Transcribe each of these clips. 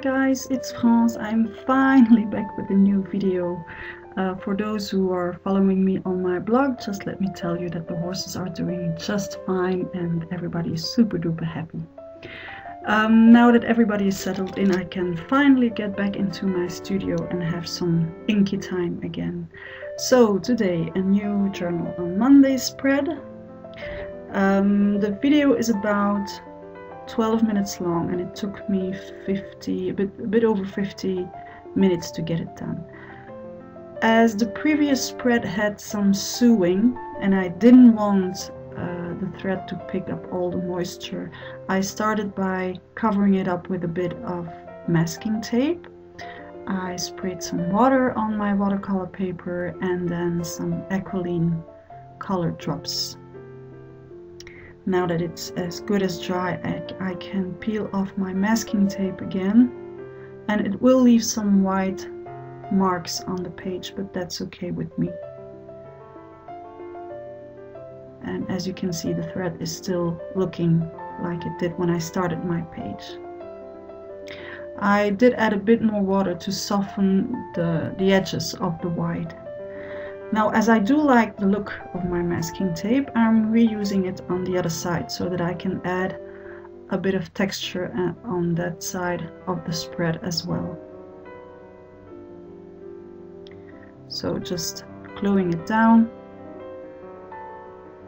guys, it's France. I'm finally back with a new video. For those who are following me on my blog, just let me tell you that the horses are doing just fine and everybody is super duper happy. Now that everybody is settled in, I can finally get back into my studio and have some inky time again. So today a new Journal on Monday spread. The video is about 12 minutes long and it took me a bit over 50 minutes to get it done. As the previous spread had some sewing and I didn't want the thread to pick up all the moisture, I started by covering it up with a bit of masking tape. I sprayed some water on my watercolor paper and then some Ecoline color drops. Now that it's as good as dry, I can peel off my masking tape again, and it will leave some white marks on the page, but that's okay with me. And as you can see, the thread is still looking like it did when I started my page. I did add a bit more water to soften the edges of the white. Now, as I do like the look of my masking tape, I'm reusing it on the other side so that I can add a bit of texture on that side of the spread as well. So just gluing it down,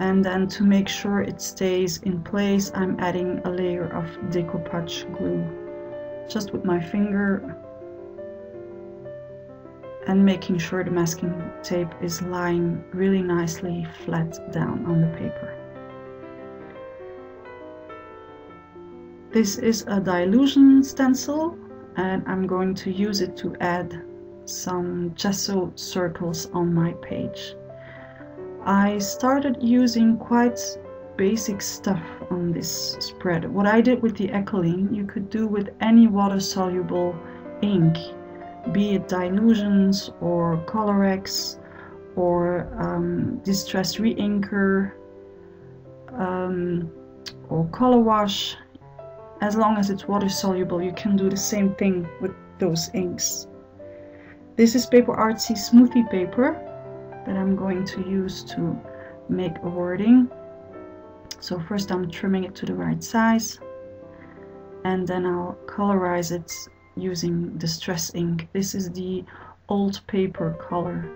and then to make sure it stays in place, I'm adding a layer of Decopatch glue just with my finger, and making sure the masking tape is lying really nicely flat down on the paper. This is a dilution stencil and I'm going to use it to add some gesso circles on my page. I started using quite basic stuff on this spread. What I did with the Ecoline, you could do with any water-soluble ink, be it dilutions or Colorex or distress re-inker or color wash. As long as it's water soluble, you can do the same thing with those inks. This is Paper Artsy smoothie paper that I'm going to use to make a wording. So first I'm trimming it to the right size and then I'll colorize it using distress ink. This is the old paper color.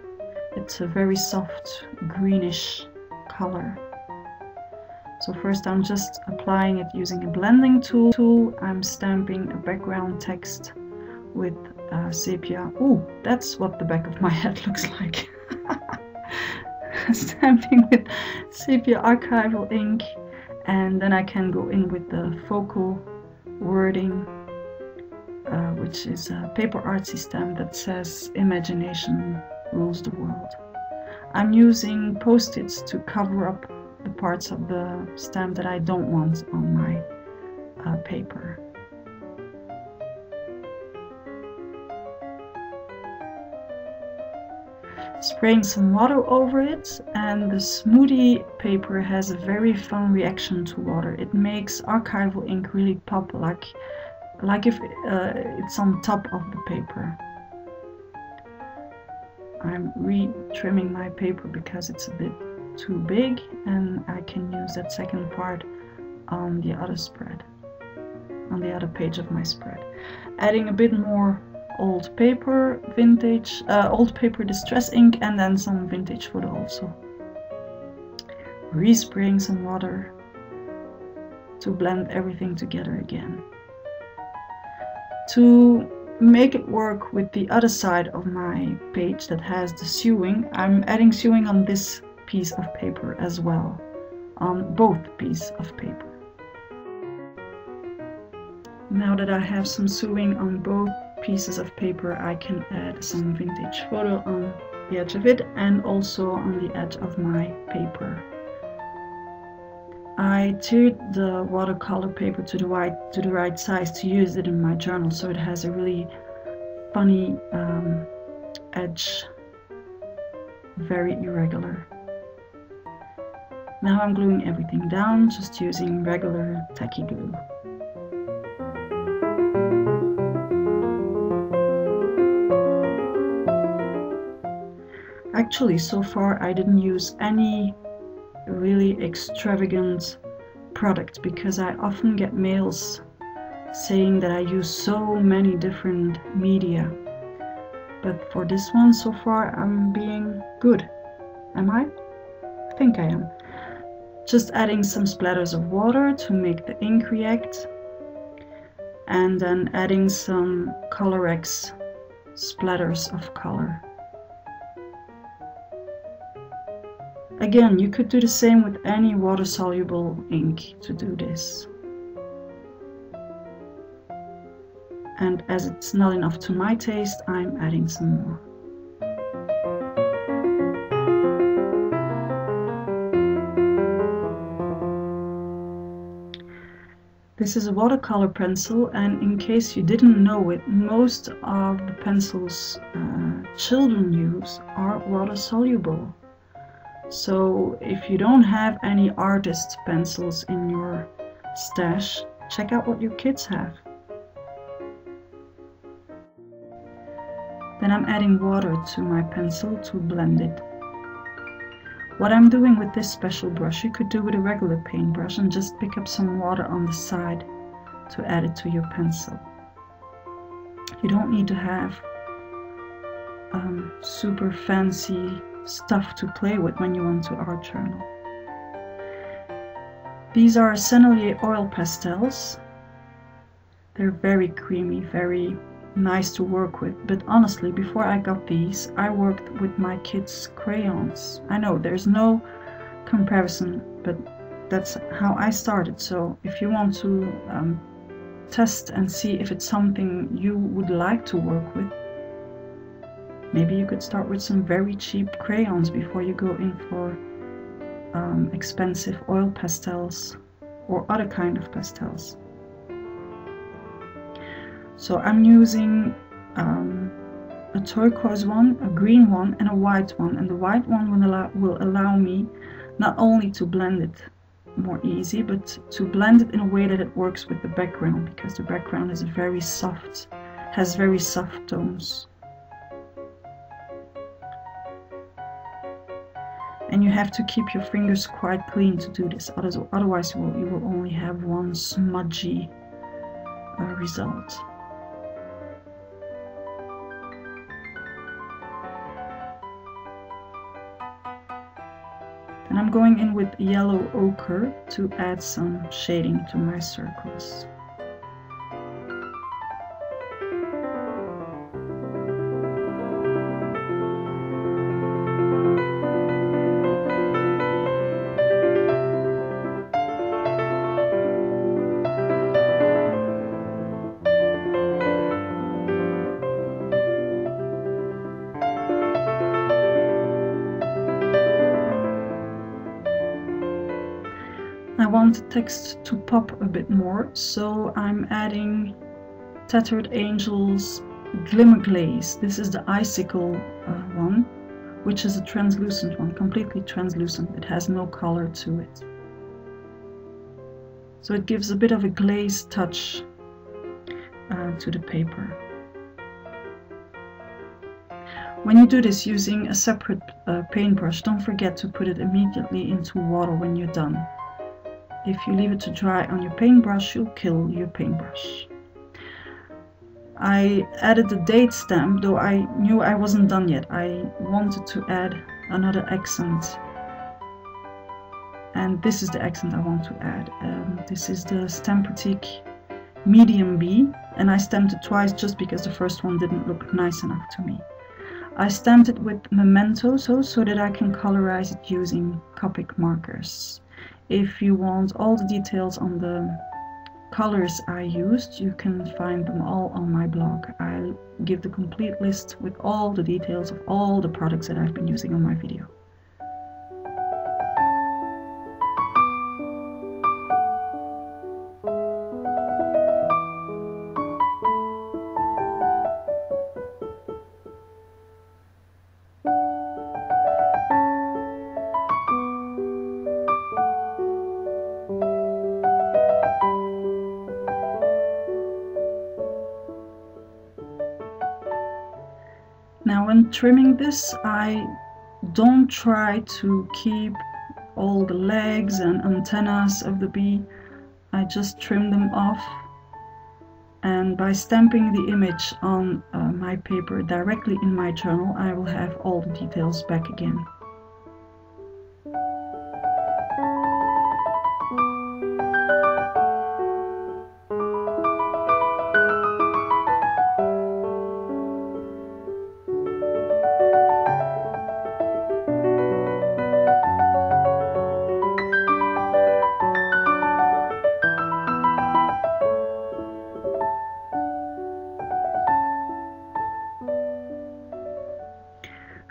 It's a very soft greenish color. So first I'm just applying it using a blending tool. I'm stamping a background text with sepia. Oh, that's what the back of my head looks like. Stamping with sepia Archival ink, and then I can go in with the focal wording, which is a Paper Artsy stamp that says "Imagination rules the world." I'm using post-its to cover up the parts of the stamp that I don't want on my paper. Spraying some water over it, and the smoothie paper has a very fun reaction to water. It makes archival ink really pop like if it's on top of the paper. I'm re-trimming my paper because it's a bit too big, and I can use that second part on the other spread, on the other page of my spread. Adding a bit more old paper, vintage, old paper distress ink, and then some vintage photo also. Respraying some water to blend everything together again. To make it work with the other side of my page that has the sewing, I'm adding sewing on this piece of paper as well, on both pieces of paper. Now that I have some sewing on both pieces of paper, I can add some vintage photo on the edge of it and also on the edge of my paper. I tiered the watercolor paper to the right size to use it in my journal, so it has a really funny edge, very irregular. Now I'm gluing everything down, just using regular tacky glue. Actually, so far I didn't use any really extravagant product because I often get mails saying that I use so many different media. But for this one, so far I'm being good. Am I? I think I am. Just adding some splatters of water to make the ink react, and then adding some Colorex splatters of color. Again, you could do the same with any water-soluble ink to do this. And as it's not enough to my taste, I'm adding some more. This is a watercolor pencil, and in case you didn't know it, most of the pencils children use are water soluble. So if you don't have any artist pencils in your stash, check out what your kids have. Then I'm adding water to my pencil to blend it. What I'm doing with this special brush, you could do with a regular paintbrush and just pick up some water on the side to add it to your pencil. You don't need to have super fancy stuff to play with when you want to art journal. These are Sennelier oil pastels. They're very creamy, very nice to work with, but honestly, before I got these, I worked with my kids' crayons. I know there's no comparison, but that's how I started. So if you want to test and see if it's something you would like to work with, maybe you could start with some very cheap crayons before you go in for expensive oil pastels or other kind of pastels. So I'm using a turquoise one, a green one, and a white one. And the white one will allow me not only to blend it more easy, but to blend it in a way that it works with the background, because the background is very soft, has very soft tones. And you have to keep your fingers quite clean to do this, otherwise you will only have one smudgy result. And I'm going in with yellow ochre to add some shading to my circles. I want the text to pop a bit more, so I'm adding Tattered Angels Glimmer Glaze. This is the icicle one, which is a translucent one, completely translucent. It has no color to it. So it gives a bit of a glaze touch to the paper. When you do this using a separate paintbrush, don't forget to put it immediately into water when you're done. If you leave it to dry on your paintbrush, you'll kill your paintbrush. I added the date stamp, though I knew I wasn't done yet. I wanted to add another accent. And this is the accent I want to add. This is the Stampratique Medium B, and I stamped it twice just because the first one didn't look nice enough to me. I stamped it with Memento so that I can colorize it using Copic markers. If you want all the details on the colors I used, you can find them all on my blog. I'll give the complete list with all the details of all the products that I've been using on my video. Now when trimming this, I don't try to keep all the legs and antennas of the bee. I just trim them off, and by stamping the image on my paper directly in my journal, I will have all the details back again.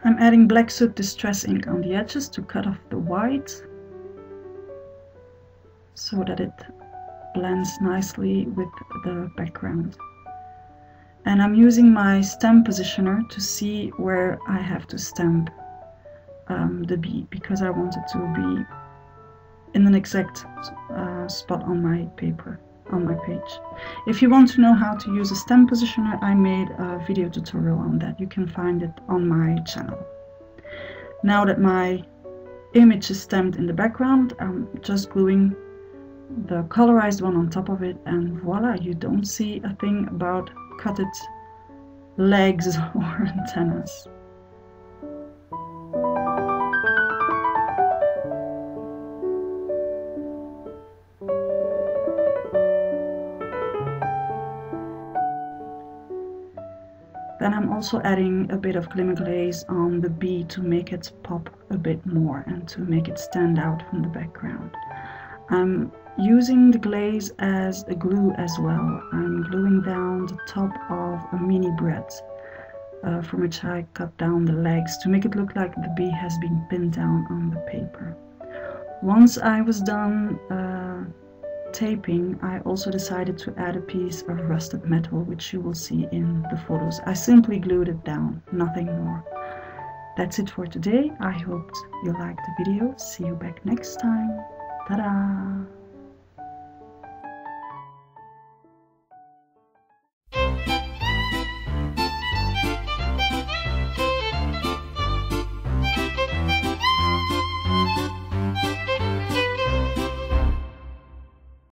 I'm adding black soot distress ink on the edges to cut off the white so that it blends nicely with the background. And I'm using my stamp positioner to see where I have to stamp the bee, because I want it to be in an exact spot on my paper, on my page. If you want to know how to use a stamp positioner, I made a video tutorial on that. You can find it on my channel. Now that my image is stamped in the background, I'm just gluing the colorized one on top of it, and voila, you don't see a thing about cutted legs or antennas. Then I'm also adding a bit of Glimmer glaze on the bee to make it pop a bit more and to make it stand out from the background. I'm using the glaze as a glue as well. I'm gluing down the top of a mini bread from which I cut down the legs to make it look like the bee has been pinned down on the paper. Once I was done taping, I also decided to add a piece of rusted metal, which you will see in the photos. I simply glued it down, nothing more. That's it for today. I hope you liked the video. See you back next time. Ta-da!